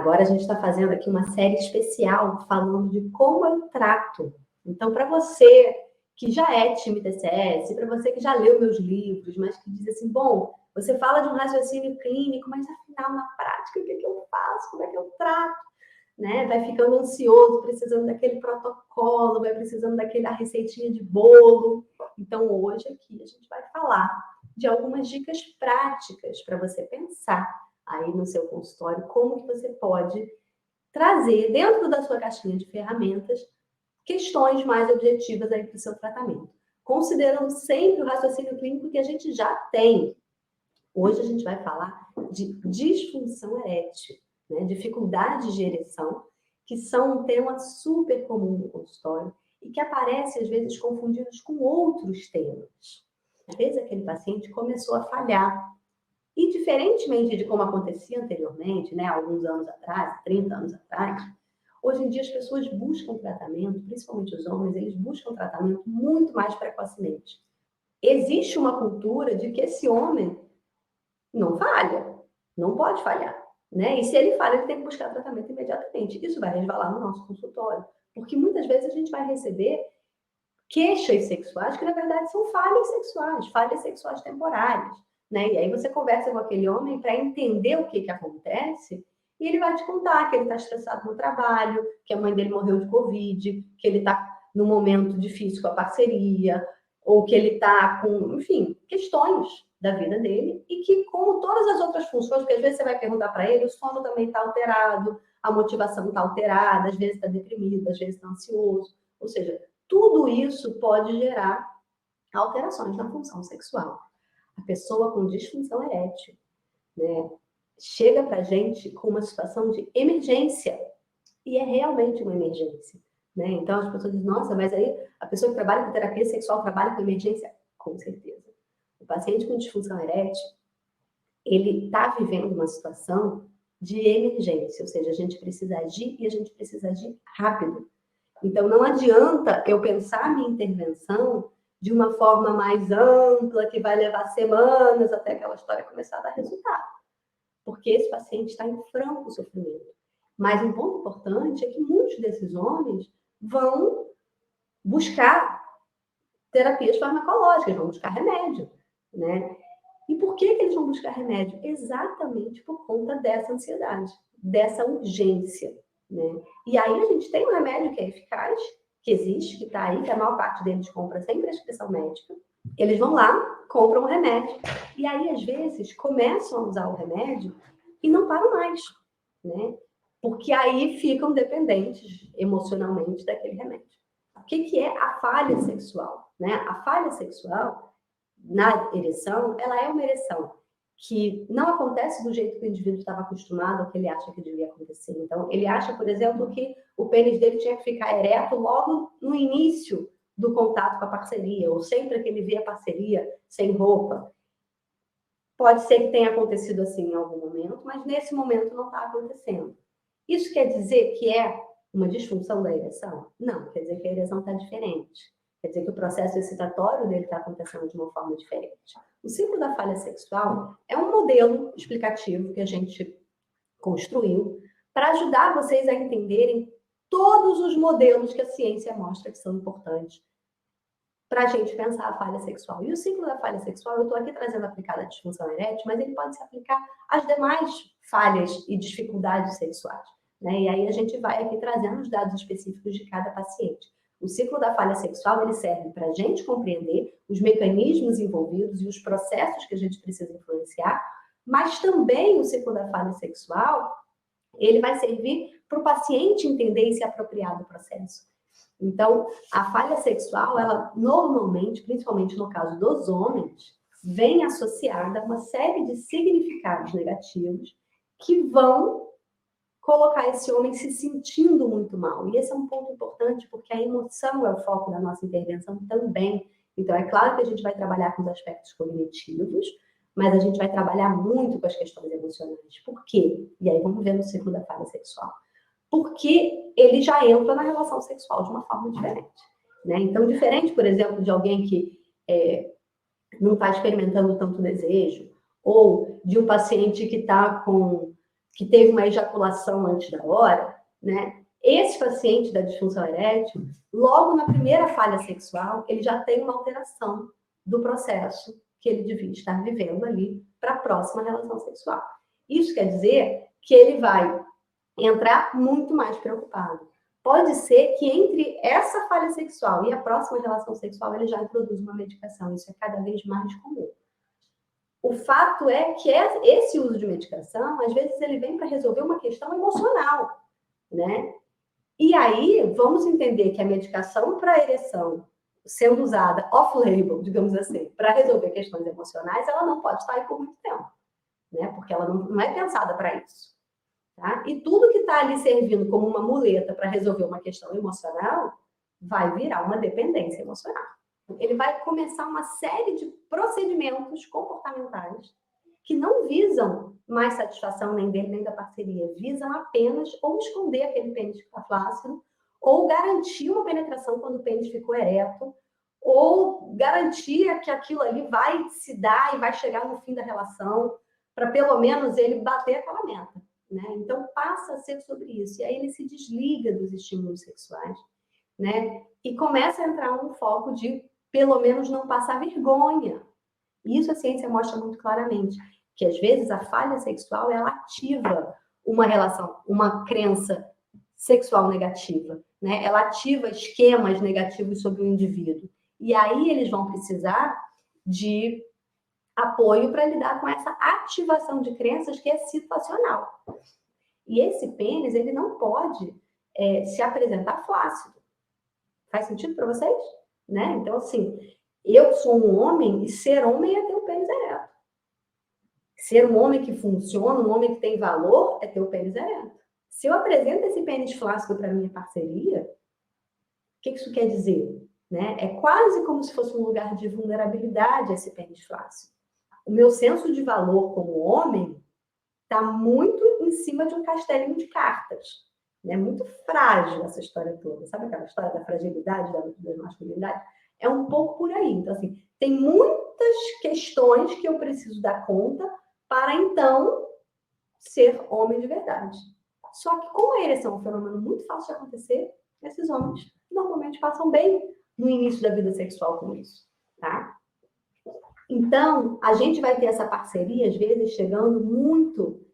Agora a gente está fazendo aqui uma série especial falando de como eu trato. Então, para você que já é time TCS, para você que já leu meus livros, mas que diz assim, bom, você fala de um raciocínio clínico, mas afinal, na prática, o que eu faço? Como é que eu trato? Né? Vai ficando ansioso, precisando daquele protocolo, vai precisando daquela receitinha de bolo. Então, hoje aqui a gente vai falar de algumas dicas práticas para você pensar aí no seu consultório, como que você pode trazer dentro da sua caixinha de ferramentas questões mais objetivas aí para o seu tratamento, considerando sempre o raciocínio clínico que a gente já tem. Hoje a gente vai falar de disfunção erétil, né? Dificuldades de ereção, que são um tema super comum no consultório e que aparece às vezes confundidos com outros temas. Às vezes aquele paciente começou a falhar e, diferentemente de como acontecia anteriormente, né, alguns anos atrás, 30 anos atrás, hoje em dia as pessoas buscam tratamento, principalmente os homens, eles buscam tratamento muito mais precocemente. Existe uma cultura de que esse homem não falha, não pode falhar, né? E se ele falha, ele tem que buscar tratamento imediatamente. Isso vai resvalar no nosso consultório, porque muitas vezes a gente vai receber queixas sexuais que, na verdade, são falhas sexuais temporárias, né? E aí você conversa com aquele homem para entender o que acontece e ele vai te contar que ele está estressado no trabalho, que a mãe dele morreu de Covid, que ele está num momento difícil com a parceria, ou que ele está com, enfim, questões da vida dele e que, como todas as outras funções, porque às vezes você vai perguntar para ele, o sono também está alterado, a motivação está alterada, às vezes está deprimido, às vezes está ansioso, ou seja, tudo isso pode gerar alterações na função sexual. A pessoa com disfunção erétil, né, chega para a gente com uma situação de emergência. E é realmente uma emergência. Né? Então, as pessoas dizem, nossa, mas aí a pessoa que trabalha com terapia sexual trabalha com emergência? Com certeza. O paciente com disfunção erétil, ele está vivendo uma situação de emergência, ou seja, a gente precisa agir e a gente precisa agir rápido. Então, não adianta eu pensar a minha intervenção de uma forma mais ampla, que vai levar semanas até aquela história começar a dar resultado. Porque esse paciente está em franco sofrimento. Mas um ponto importante é que muitos desses homens vão buscar terapias farmacológicas, vão buscar remédio, né? E por que eles vão buscar remédio? Exatamente por conta dessa ansiedade, dessa urgência, né? E aí a gente tem um remédio que é eficaz, que existe, que está aí, que a maior parte deles compra sem prescrição médica. Eles vão lá, compram o remédio. E aí, às vezes, começam a usar o remédio e não param mais, né? Porque aí ficam dependentes emocionalmente daquele remédio. O que é a falha sexual? Né? A falha sexual, na ereção, ela é uma ereção que não acontece do jeito que o indivíduo estava acostumado ou que ele acha que devia acontecer. Então, ele acha, por exemplo, que o pênis dele tinha que ficar ereto logo no início do contato com a parceria, ou sempre que ele vê a parceria sem roupa. Pode ser que tenha acontecido assim em algum momento, mas nesse momento não está acontecendo. Isso quer dizer que é uma disfunção da ereção? Não, quer dizer que a ereção está diferente. Quer dizer que o processo excitatório dele está acontecendo de uma forma diferente. O ciclo da falha sexual é um modelo explicativo que a gente construiu para ajudar vocês a entenderem todos os modelos que a ciência mostra que são importantes para a gente pensar a falha sexual. E o ciclo da falha sexual, eu estou aqui trazendo aplicado à disfunção erétil, mas ele pode se aplicar às demais falhas e dificuldades sexuais. Né? E aí a gente vai aqui trazendo os dados específicos de cada paciente. O ciclo da falha sexual, ele serve para a gente compreender os mecanismos envolvidos e os processos que a gente precisa influenciar, mas também o ciclo da falha sexual, ele vai servir para o paciente entender e se apropriar do processo. Então, a falha sexual, ela normalmente, principalmente no caso dos homens, vem associada a uma série de significados negativos que vão colocar esse homem se sentindo muito mal. E esse é um ponto importante, porque a emoção é o foco da nossa intervenção também. Então, é claro que a gente vai trabalhar com os aspectos cognitivos, mas a gente vai trabalhar muito com as questões emocionais. Por quê? E aí vamos ver no ciclo da falha sexual. Porque ele já entra na relação sexual de uma forma diferente. Né? Então, diferente, por exemplo, de alguém que não está experimentando tanto desejo, ou de um paciente que está com que teve uma ejaculação antes da hora, né? Esse paciente da disfunção erétil, logo na primeira falha sexual, ele já tem uma alteração do processo que ele devia estar vivendo ali para a próxima relação sexual. Isso quer dizer que ele vai entrar muito mais preocupado. Pode ser que entre essa falha sexual e a próxima relação sexual ele já introduza uma medicação. Isso é cada vez mais comum. O fato é que esse uso de medicação, às vezes, ele vem para resolver uma questão emocional, né? E aí, vamos entender que a medicação para ereção, sendo usada off-label, digamos assim, para resolver questões emocionais, ela não pode estar aí por muito tempo, né? Porque ela não é pensada para isso. Tá? E tudo que está ali servindo como uma muleta para resolver uma questão emocional vai virar uma dependência emocional. Ele vai começar uma série de procedimentos comportamentais que não visam mais satisfação nem dele nem da parceria, visam apenas ou esconder aquele pênis que está flácido, ou garantir uma penetração quando o pênis ficou ereto, ou garantir que aquilo ali vai se dar e vai chegar no fim da relação, para pelo menos ele bater aquela meta. Né? Então, passa a ser sobre isso. E aí ele se desliga dos estímulos sexuais, né? E começa a entrar num foco de, pelo menos, não passar vergonha. E isso a ciência mostra muito claramente, que às vezes a falha sexual, ela ativa uma relação, uma crença sexual negativa, né? Ela ativa esquemas negativos sobre o indivíduo. E aí eles vão precisar de apoio para lidar com essa ativação de crenças que é situacional. E esse pênis, ele não pode se apresentar flácido. Faz sentido para vocês? Né? Então, assim, eu sou um homem e ser homem é ter um pênis ereto. Ser um homem que funciona, um homem que tem valor, é ter o pênis ereto. Se eu apresento esse pênis flácido para minha parceria, o que isso quer dizer? Né? É quase como se fosse um lugar de vulnerabilidade esse pênis flácido. O meu senso de valor como homem está muito em cima de um castelinho de cartas. É muito frágil essa história toda. Sabe aquela história da fragilidade, da masculinidade? É um pouco por aí. Então, assim, tem muitas questões que eu preciso dar conta para, então, ser homem de verdade. Só que, como a ereção é um fenômeno muito fácil de acontecer, esses homens normalmente passam bem no início da vida sexual com isso, tá? Então, a gente vai ter essa parceria, às vezes, chegando muito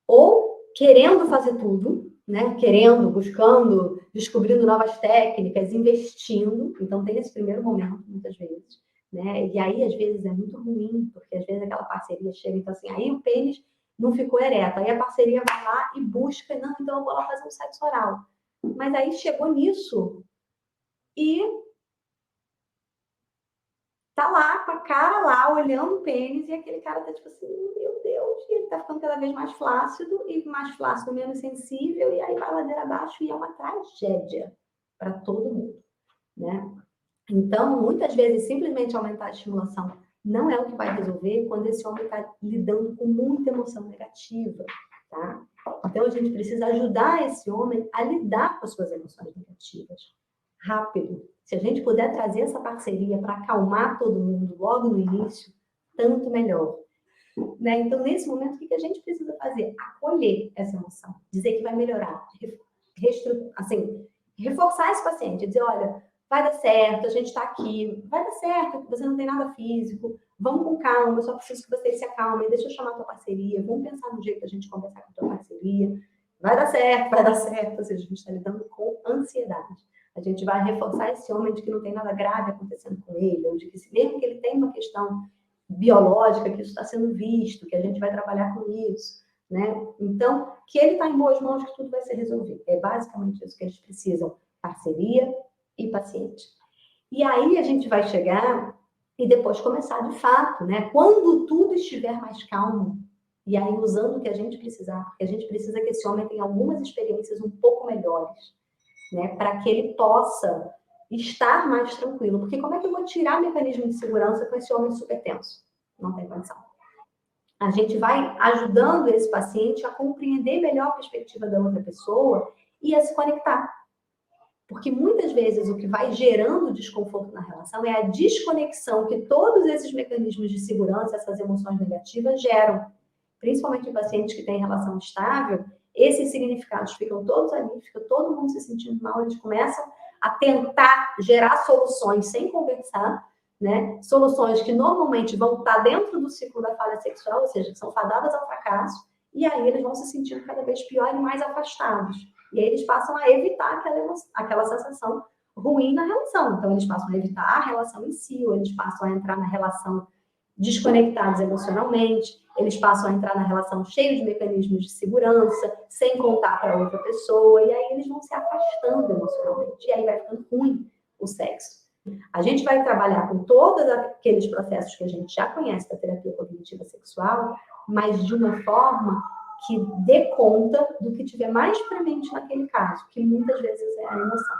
ou querendo fazer tudo, né? Querendo, buscando, descobrindo novas técnicas, investindo. Então, tem esse primeiro momento, muitas vezes, né? E aí, às vezes, é muito ruim, porque às vezes aquela parceria chega, então assim, aí o pênis não ficou ereto. Aí a parceria vai lá e busca, não, então eu vou lá fazer um sexo oral. Mas aí chegou nisso e tá lá, com a cara lá, olhando o pênis, e aquele cara tá tipo assim, meu Deus, e ele tá ficando cada vez mais flácido, e mais flácido, menos sensível, e aí vai ladeira abaixo, e é uma tragédia para todo mundo, né? Então, muitas vezes, simplesmente aumentar a estimulação não é o que vai resolver quando esse homem está lidando com muita emoção negativa, tá? Então, a gente precisa ajudar esse homem a lidar com as suas emoções negativas. Rápido. Se a gente puder trazer essa parceria para acalmar todo mundo logo no início, tanto melhor. Né? Então, nesse momento, o que a gente precisa fazer? Acolher essa emoção. Dizer que vai melhorar. Assim, reforçar esse paciente. Dizer, olha, vai dar certo, a gente está aqui. Vai dar certo, você não tem nada físico. Vamos com calma, eu só preciso que vocês se acalmem. Deixa eu chamar a tua parceria. Vamos pensar no jeito da gente conversar com a tua parceria. Vai dar certo, vai dar certo. Ou seja, a gente está lidando com ansiedade. A gente vai reforçar esse homem de que não tem nada grave acontecendo com ele, ou de que mesmo que ele tenha uma questão biológica, que isso está sendo visto, que a gente vai trabalhar com isso, né? Então, que ele está em boas mãos, que tudo vai ser resolvido. É basicamente isso que eles precisam, parceria e paciente. E aí a gente vai chegar e depois começar de fato, né? Quando tudo estiver mais calmo, e aí usando o que a gente precisar, porque a gente precisa que esse homem tenha algumas experiências um pouco melhores, né, para que ele possa estar mais tranquilo. Porque como é que eu vou tirar mecanismo de segurança com esse homem super tenso? Não tem condição. A gente vai ajudando esse paciente a compreender melhor a perspectiva da outra pessoa e a se conectar. Porque muitas vezes o que vai gerando desconforto na relação é a desconexão que todos esses mecanismos de segurança, essas emoções negativas geram. principalmente em pacientes que têm relação estável, esses significados ficam todos ali, fica todo mundo se sentindo mal, eles começam a tentar gerar soluções sem conversar, né? Soluções que normalmente vão estar dentro do ciclo da falha sexual, ou seja, que são fadadas ao fracasso, e aí eles vão se sentindo cada vez pior e mais afastados. E aí eles passam a evitar aquela sensação ruim na relação. Então, eles passam a evitar a relação em si, ou eles passam a entrar na relação desconectados emocionalmente, eles passam a entrar na relação cheio de mecanismos de segurança, sem contar para outra pessoa, e aí eles vão se afastando emocionalmente, e aí vai ficando ruim o sexo. A gente vai trabalhar com todos aqueles processos que a gente já conhece da terapia cognitiva sexual, mas de uma forma que dê conta do que tiver mais premente naquele caso, que muitas vezes é a emoção.